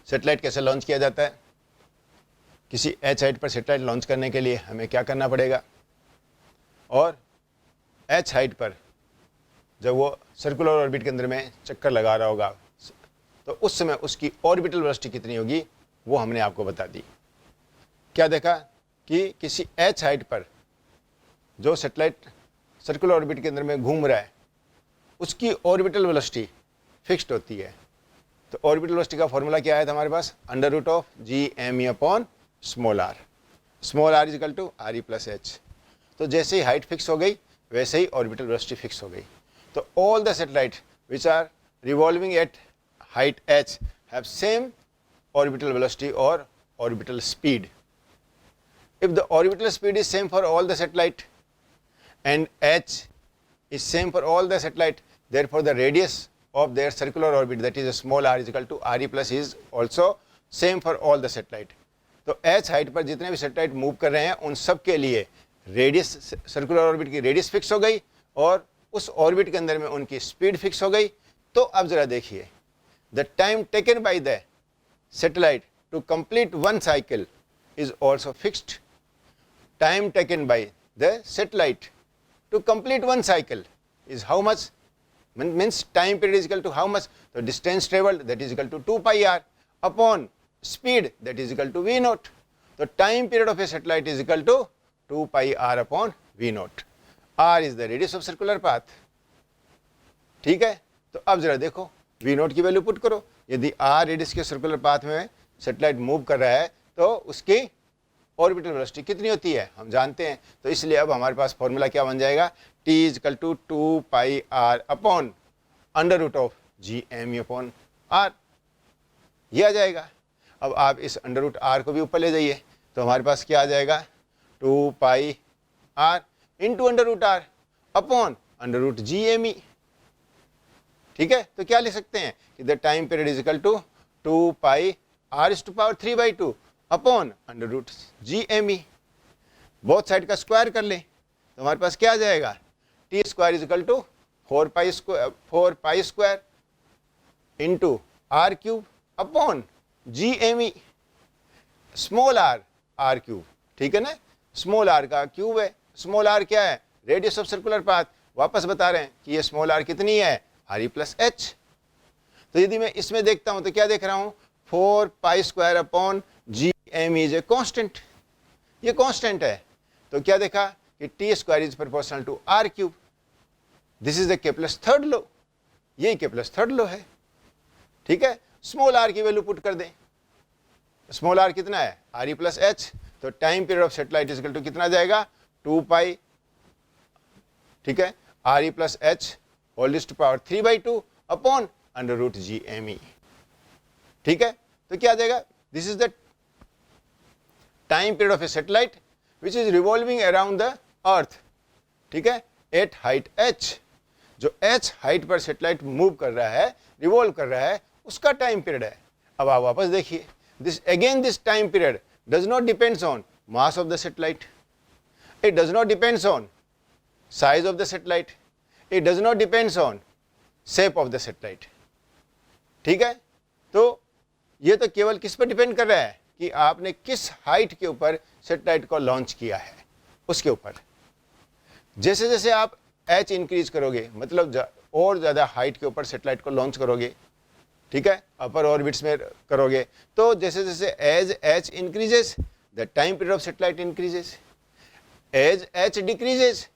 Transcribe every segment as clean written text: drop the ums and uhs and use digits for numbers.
Satellite कैसे launch किया जाता है। किसी एच हाइट पर सेटेलाइट लॉन्च करने के लिए हमें क्या करना पड़ेगा, और एच हाइट पर जब वो सर्कुलर ऑर्बिट के अंदर में चक्कर लगा रहा होगा तो उस समय उसकी ऑर्बिटल वेलोसिटी कितनी होगी वो हमने आपको बता दी। क्या देखा कि किसी एच हाइट पर जो सेटेलाइट सर्कुलर ऑर्बिट के अंदर में घूम रहा है उसकी ऑर्बिटल वेलोसिटी फिक्स्ड होती है। तो ऑर्बिटल वेलोसिटी का फॉर्मूला क्या है हमारे पास, √g_m_e upon small r। Small r is equal to r e plus h। तो जैसे ही हाइट फिक्स हो गई वैसे ही ऑर्बिटल वेलोसिटी फिक्स हो गई। तो all the satellite which are revolving at height h have same orbital velocity और orbital speed. If the orbital speed is same for all the satellite and h is same for all the satellite, therefore the radius of their circular orbit, that is a small r, is equal to r e plus is also same for all the satellite. तो h height पर जितने भी satellite move कर रहे हैं उन सब के लिए रेडियस, सर्कुलर ऑर्बिट की रेडियस फिक्स हो गई और उस ऑर्बिट के अंदर में उनकी स्पीड फिक्स हो गई। तो अब जरा देखिए, the time taken by the satellite to complete one cycle is also fixed. Time taken by the satellite to complete one cycle is how much? Means time period is equal to how much? The distance traveled, that is equal to 2 pi r upon speed, that is equal to v naught. The time period of a satellite is equal to 2 pi r upon v naught. R is the radius of circular path. ठीक है, तो अब जरा देखो v naught की value put करो। यदि r radius के सर्कुलर पाथ में सेटेलाइट मूव कर रहा है तो उसकी ऑर्बिटल वेलोसिटी कितनी होती है हम जानते हैं। तो इसलिए अब हमारे पास फॉर्मूला क्या बन जाएगा, t is equal to 2 pi r upon √g_m_e upon r, ये आ जाएगा। अब आप इस √r को भी ऊपर ले जाइए तो हमारे पास क्या आ जाएगा, 2 pi r into √r upon √g_m_e। ठीक है, तो क्या लिख सकते हैं कि the time period is equal to 2 pi r⁵ upon √g_m_e। Both side का स्क्वायर कर लें तो हमारे पास क्या आ जाएगा, t² is equal to 4 pi square into r³ upon g_m_e। Small r cube, ठीक है ना, स्मॉल r का क्यूब है। स्मॉल r क्या है, रेडियस ऑफ सर्कुलर पाथ। वापस बता रहे हैं कि ये स्मॉल r कितनी है, r e प्लस h। तो यदि मैं इसमें देखता हूं तो क्या देख रहा हूं, 4 pi square upon g_m is a constant, ये कांस्टेंट है। तो क्या देखा कि t² is proportional to r³। This is the Kepler's third law, ये केपलर्स थर्ड लॉ है। ठीक है, स्मॉल r की वैल्यू पुट कर दें। स्मॉल r कितना है, r e प्लस h। तो time period of satellite is equal to कितना जाएगा, 2 पाई, ठीक है, r e plus h whole raised to power 3/2 upon √g_m_e। ठीक है, तो क्या आ जाएगा, this is the time period of a satellite which is revolving around the earth. ठीक है, एट हाइट h। जो h हाइट पर सैटेलाइट मूव कर रहा है, रिवॉल्व कर रहा है, उसका टाइम पीरियड है। अब आप वापस देखिए, this time period does not depends on mass of the satellite, it does not depends on size of the satellite, it does not depends on shape of the satellite. ठीक है, तो ये तो केवल किस पर डिपेंड कर रहा है कि आपने किस हाइट के ऊपर सैटेलाइट को लॉन्च किया है, उसके ऊपर। जैसे जैसे आप h इंक्रीज करोगे, मतलब और ज़्यादा हाइट के ऊपर सैटेलाइट को लॉन्च करोगे, ठीक है, अपर ऑर्बिट्स में करोगे, तो जैसे जैसे as h increases the time period of satellite increases, as h decreases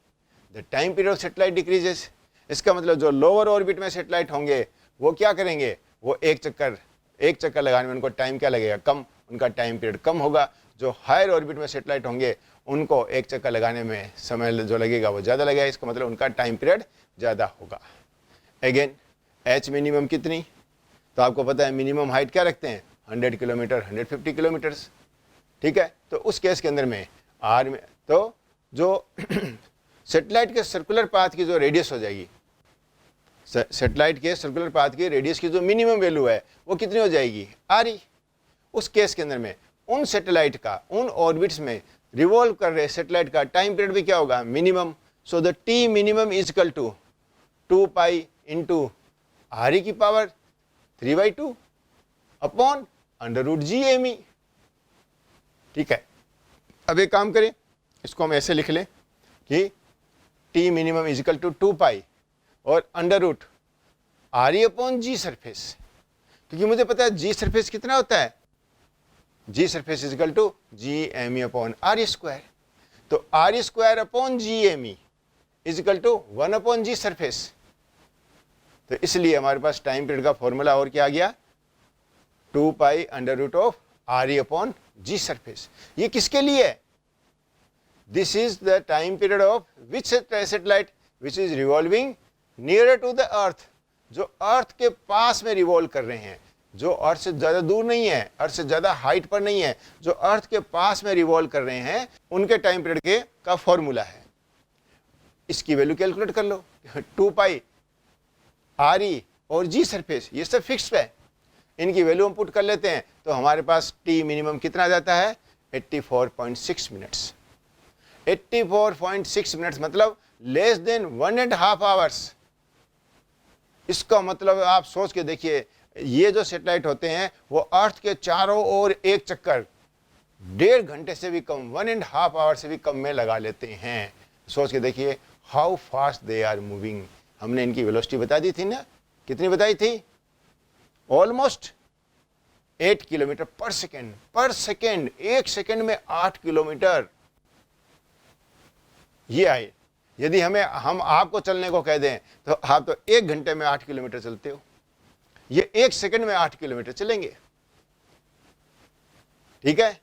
the time period of satellite decreases. इसका मतलब जो लोअर ऑर्बिट में सैटेलाइट होंगे वो क्या करेंगे, वो एक चक्कर लगाने में उनको टाइम क्या लगेगा, कम, उनका टाइम पीरियड कम होगा। जो हायर ऑर्बिट में सैटेलाइट होंगे उनको एक चक्कर लगाने में समय जो लगेगा वो ज़्यादा लगेगा, इसका मतलब उनका टाइम पीरियड ज़्यादा होगा। अगेन h मिनिमम कितनी, तो आपको पता है मिनिमम हाइट क्या रखते हैं, 100 किलोमीटर, 150 किलोमीटर्स। ठीक है, तो उस केस के अंदर में r में तो जो सैटेलाइट के सर्कुलर पाथ की जो रेडियस हो जाएगी, सैटेलाइट के सर्कुलर पाथ की रेडियस की जो मिनिमम वैल्यू है वो कितनी हो जाएगी, r e। उस केस के अंदर में उन सैटेलाइट का, उन ऑर्बिट्स में रिवॉल्व कर रहे सैटेलाइट का टाइम पीरियड भी क्या होगा, minimum. So the t minimum is equal to 2 pi into r e की पावर 3/2 अपॉन √GME। ठीक है, अब एक काम करें, इसको हम ऐसे लिख लें कि T minimum is equal to 2 pi और √RE/G सरफेस, क्योंकि मुझे पता है G सरफेस कितना होता है, G surface is equal to GME/RE²। तो RE²/GME is equal to 1/G surface. तो इसलिए हमारे पास टाइम पीरियड का फॉर्मूला और क्या आ गया, 2 पाई √RE/G सरफेस। ये किसके लिए है, this is the time period of which satellite which is revolving nearer to the earth, जो अर्थ के पास में रिवॉल्व कर रहे हैं, जो अर्थ से ज़्यादा दूर नहीं है, अर्थ से ज़्यादा हाइट पर नहीं है, जो अर्थ के पास में रिवॉल्व कर रहे हैं, उनके टाइम पीरियड के का फॉर्मूला है। इसकी वैल्यू कैलकुलेट कर लो, 2 पाई RE और G सरफेस, ये सब फिक्स है, इनकी वैल्यू हम पुट कर लेते हैं, तो हमारे पास T मिनिमम कितना आ जाता है, 84.6 मिनट्स। 84.6 मिनट्स मतलब लेस देन 1.5 आवर्स। इसका मतलब आप सोच के देखिए, ये जो सैटेलाइट होते हैं वो अर्थ के चारों ओर एक चक्कर 1.5 घंटे से भी कम, 1.5 आवर से भी कम में लगा लेते हैं। सोच के देखिए how fast they are moving. हमने इनकी वेलोसिटी बता दी थी ना, कितनी बताई थी, ऑलमोस्ट 8 किलोमीटर पर सेकेंड। पर सेकेंड, 1 सेकेंड में 8 किलोमीटर ये आए। यदि हम आपको चलने को कह दें तो आप तो 1 घंटे में 8 किलोमीटर चलते हो, ये 1 सेकंड में 8 किलोमीटर चलेंगे। ठीक है,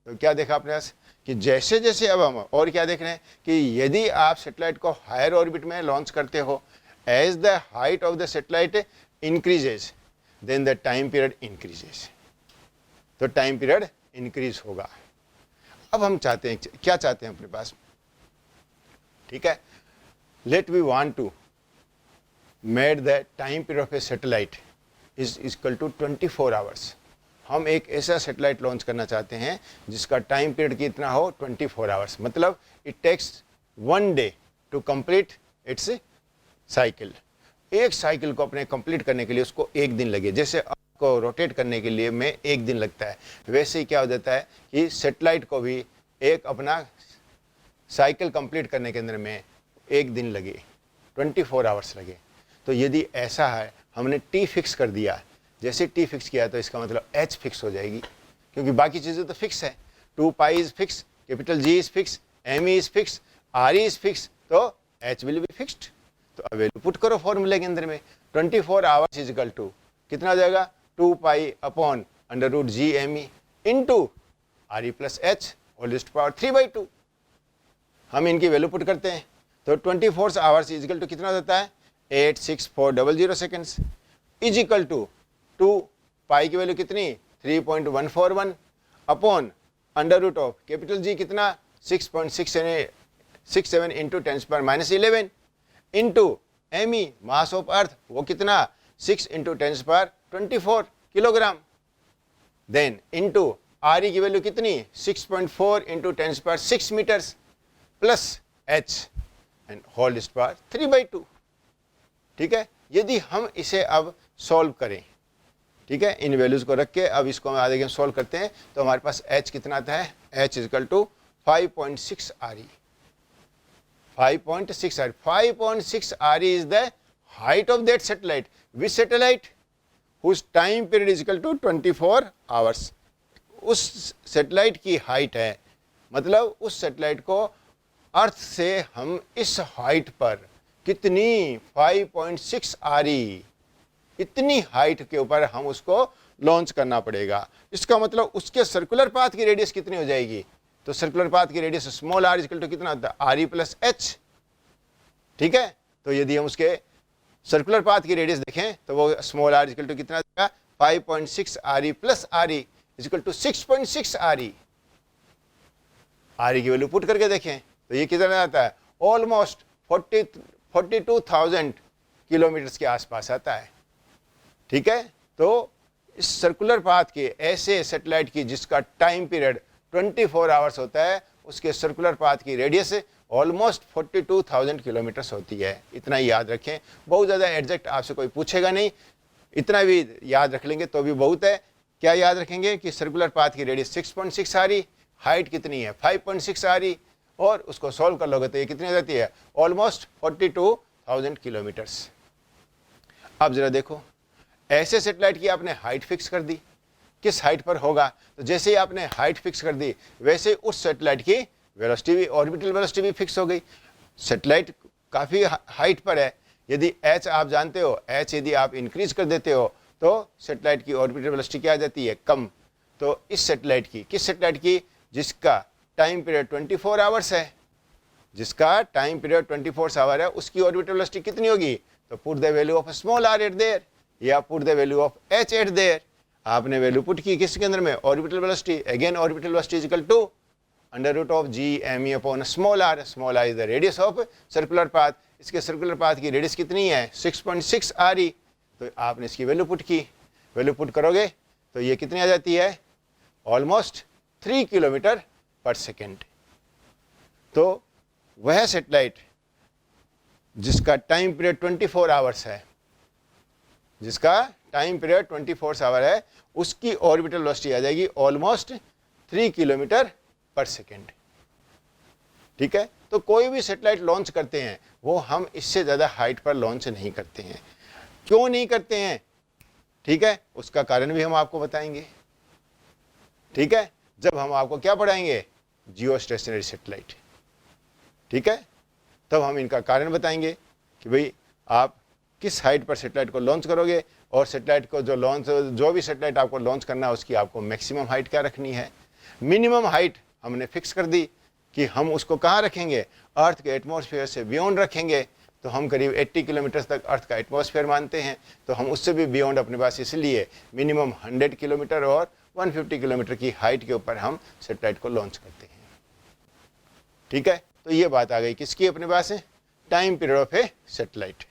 तो क्या देखा आपने कि जैसे जैसे अब हम और क्या देख रहे हैं कि यदि आप सैटेलाइट को हायर ऑर्बिट में लॉन्च करते हो, as the height of the satellite increases then the time period increases, तो टाइम पीरियड इंक्रीज होगा। अब हम चाहते हैं, क्या चाहते हैं अपने पास, ठीक है, let we want to made the time period of a satellite is equal to 24 hours. हम एक ऐसा सैटेलाइट लॉन्च करना चाहते हैं जिसका टाइम पीरियड कितना हो, 24 आवर्स, मतलब it takes 1 day to complete its cycle. एक साइकिल को अपने कंप्लीट करने के लिए उसको 1 दिन लगे, जैसे अर्थ को रोटेट करने के लिए में 1 दिन लगता है, वैसे ही क्या हो जाता है कि सैटेलाइट को भी एक अपना साइकिल कंप्लीट करने के अंदर में 1 दिन लगे, 24 आवर्स लगे। तो यदि ऐसा है, हमने T फिक्स कर दिया, जैसे T फिक्स किया तो इसका मतलब H फिक्स हो जाएगी, क्योंकि बाकी चीज़ें तो फिक्स है। 2 pi is fix, capital G is fix, ME is fix, RE is fix, तो H विल बी फिक्स्ड। तो अब वैल्यू पुट करो फॉर्मूले के अंदर में, 24 आवर्स इज इक्वल टू कितना हो जाएगा, 2 pi upon √GME into RE plus H whole raised to power 3/2। हम इनकी वैल्यू पुट करते हैं तो 24 आवर्स इज इक्वल टू कितना हो जाता है, 86400 seconds is equal to 2 pi की वैल्यू कितनी, 3.141 upon under root of capital G कितना 6.67 into 10⁻11 into ME mass of earth वो कितना 6 into 10⁻24 kilogram, then into RE की वैल्यू कितनी 6.4 into 10⁻6 metres plus H and whole raised to power 3/2। ठीक है, यदि हम इसे अब सॉल्व करें, ठीक है, इन वैल्यूज़ को रख के अब इसको हम आगे सॉल्व करते हैं तो हमारे पास H कितना आता है, H is equal to 5.6 RE। 5.6 RE, 5.6 RE is the height of that satellite. Which satellite? Whose time period is equal to 24 hours. उस सैटेलाइट की हाइट है, मतलब उस सैटेलाइट को अर्थ से हम इस हाइट पर कितनी 5.6 RE, इतनी हाइट के ऊपर हम उसको लॉन्च करना पड़ेगा। इसका मतलब उसके सर्कुलर पाथ की रेडियस कितनी हो जाएगी, तो सर्कुलर पाथ की radius small r equal to कितना होता है, RE प्लस H। ठीक है, तो यदि हम उसके सर्कुलर पाथ की रेडियस देखें तो वो स्मॉल r इक्वल टू कितना देगा, 5.6 RE plus RE equal to 6.6 RE। RE की वैल्यू पुट करके देखें तो ये कितना आता है, ऑलमोस्ट 42,000 किलोमीटर के आसपास आता है। ठीक है, तो इस सर्कुलर पाथ के ऐसे सैटेलाइट की जिसका टाइम पीरियड 24 आवर्स होता है, उसके सर्कुलर पाथ की रेडियस ऑलमोस्ट 42,000 किलोमीटर्स होती है। इतना ही याद रखें, बहुत ज़्यादा एग्जैक्ट आपसे कोई पूछेगा नहीं, इतना भी याद रख लेंगे तो भी बहुत है। क्या याद रखेंगे कि सर्कुलर पाथ की रेडियस 6.6 आ रही, हाइट कितनी है 5.6 आ रही, और उसको सॉल्व कर लोगे तो ये कितनी हो जाती है, ऑलमोस्ट 42,000 किलोमीटर्स। अब जरा देखो, ऐसे सेटेलाइट की आपने हाइट फिक्स कर दी, किस हाइट पर होगा, तो जैसे ही आपने हाइट फिक्स कर दी वैसे उस सेटेलाइट की वेलोसिटी भी, ऑर्बिटल वेलोसिटी भी फिक्स हो गई। सेटेलाइट काफ़ी हाइट पर है, यदि एच आप जानते हो, एच यदि आप इंक्रीज कर देते हो तो सेटेलाइट की ऑर्बिटल वेलोसिटी क्या आ जाती है, कम। तो इस सेटेलाइट की, किस सेटेलाइट की, जिसका टाइम पीरियड 24 आवर्स है, जिसका टाइम पीरियड 24 आवर है, उसकी ऑर्बिटल वेलोसिटी कितनी होगी, तो put the value of small r at there या put the value of H at there. आपने वैल्यू पुट की किसके अंदर में, orbital velocity, again orbital velocity is equal to under root of G M E upon small r is the radius of circular path. इसके circular path की radius कितनी है, 6.6 आ रही, तो आपने इसकी वैल्यू पुट की, वैल्यू पुट करोगे तो ये कितनी आ जाती है, ऑलमोस्ट 3 किलोमीटर पर सेकेंड। तो वह सेटेलाइट जिसका टाइम पीरियड 24 आवर्स है, जिसका टाइम पीरियड 24 आवर है, उसकी ऑर्बिटल वेलोसिटी आ जाएगी ऑलमोस्ट 3 किलोमीटर पर सेकेंड। ठीक है, तो कोई भी सेटेलाइट लॉन्च करते हैं वो हम इससे ज़्यादा हाइट पर लॉन्च नहीं करते हैं। क्यों नहीं करते हैं, ठीक है, उसका कारण भी हम आपको बताएंगे। ठीक है, जब हम आपको क्या पढ़ाएंगे, जियो स्टेशनरी सेटेलाइट, ठीक है, तब हम इनका कारण बताएंगे कि भाई आप किस हाइट पर सेटेलाइट को लॉन्च करोगे, और सेटेलाइट को जो भी सेटेलाइट आपको लॉन्च करना है उसकी आपको मैक्सिमम हाइट क्या रखनी है। मिनिमम हाइट हमने फिक्स कर दी कि हम उसको कहाँ रखेंगे, अर्थ के एटमॉस्फेयर से बियॉन्ड रखेंगे। तो हम करीब 80 किलोमीटर तक अर्थ का एटमॉस्फेयर मानते हैं, तो हम उससे भी बियॉन्ड अपने पास, इसलिए मिनिमम 100 किलोमीटर और 150 किलोमीटर की हाइट के ऊपर हम सेटेलाइट को लॉन्च करते हैं। ठीक है, तो ये बात आ गई किसकी अपने पास है, time period of A satellite.